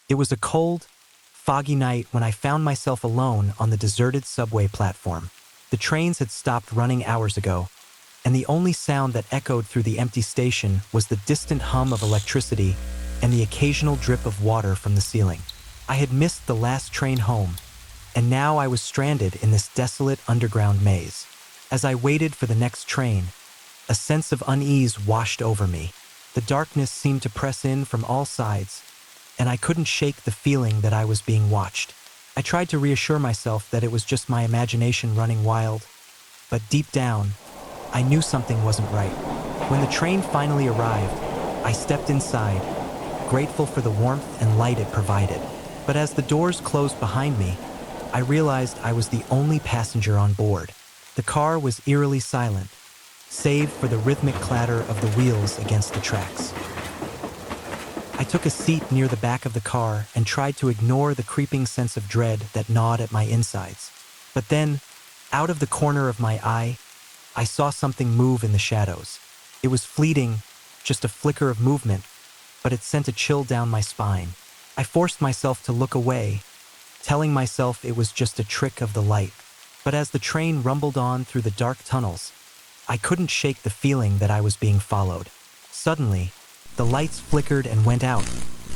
It was a cold, foggy night when I found myself alone on the deserted subway platform. The trains had stopped running hours ago, and the only sound that echoed through the empty station was the distant hum of electricity and the occasional drip of water from the ceiling. I had missed the last train home, and now I was stranded in this desolate underground maze. As I waited for the next train, a sense of unease washed over me. The darkness seemed to press in from all sides, and I couldn't shake the feeling that I was being watched. I tried to reassure myself that it was just my imagination running wild, but deep down, I knew something wasn't right. When the train finally arrived, I stepped inside, grateful for the warmth and light it provided. But as the doors closed behind me, I realized I was the only passenger on board. The car was eerily silent, save for the rhythmic clatter of the wheels against the tracks. I took a seat near the back of the car and tried to ignore the creeping sense of dread that gnawed at my insides. But then, out of the corner of my eye, I saw something move in the shadows. It was fleeting, just a flicker of movement, but it sent a chill down my spine. I forced myself to look away, telling myself it was just a trick of the light. But as the train rumbled on through the dark tunnels, I couldn't shake the feeling that I was being followed. Suddenly, the lights flickered and went out,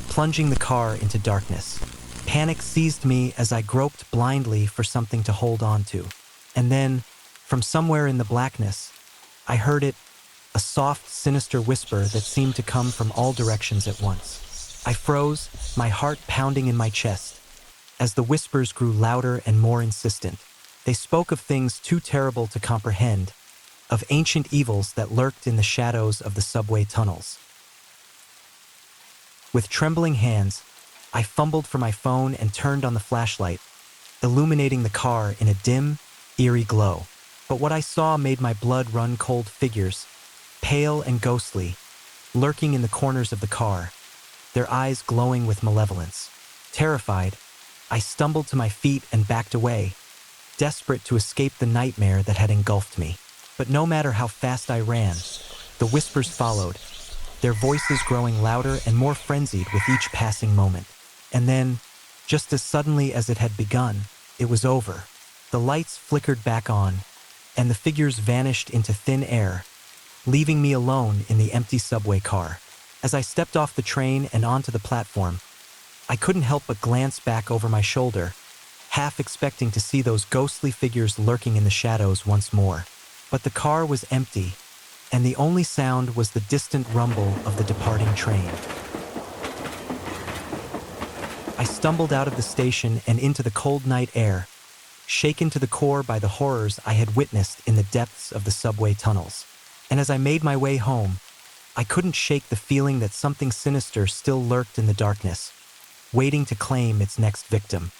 plunging the car into darkness. Panic seized me as I groped blindly for something to hold on to. And then, from somewhere in the blackness, I heard it, a soft, sinister whisper that seemed to come from all directions at once. I froze, my heart pounding in my chest, as the whispers grew louder and more insistent. They spoke of things too terrible to comprehend, of ancient evils that lurked in the shadows of the subway tunnels. With trembling hands, I fumbled for my phone and turned on the flashlight, illuminating the car in a dim, eerie glow. But what I saw made my blood run cold. Figures, pale and ghostly, lurking in the corners of the car, their eyes glowing with malevolence. Terrified, I stumbled to my feet and backed away, desperate to escape the nightmare that had engulfed me. But no matter how fast I ran, the whispers followed, their voices growing louder and more frenzied with each passing moment. And then, just as suddenly as it had begun, it was over. The lights flickered back on, and the figures vanished into thin air, leaving me alone in the empty subway car. As I stepped off the train and onto the platform, I couldn't help but glance back over my shoulder, half expecting to see those ghostly figures lurking in the shadows once more. But the car was empty, and the only sound was the distant rumble of the departing train. I stumbled out of the station and into the cold night air, shaken to the core by the horrors I had witnessed in the depths of the subway tunnels. And as I made my way home, I couldn't shake the feeling that something sinister still lurked in the darkness, waiting to claim its next victim.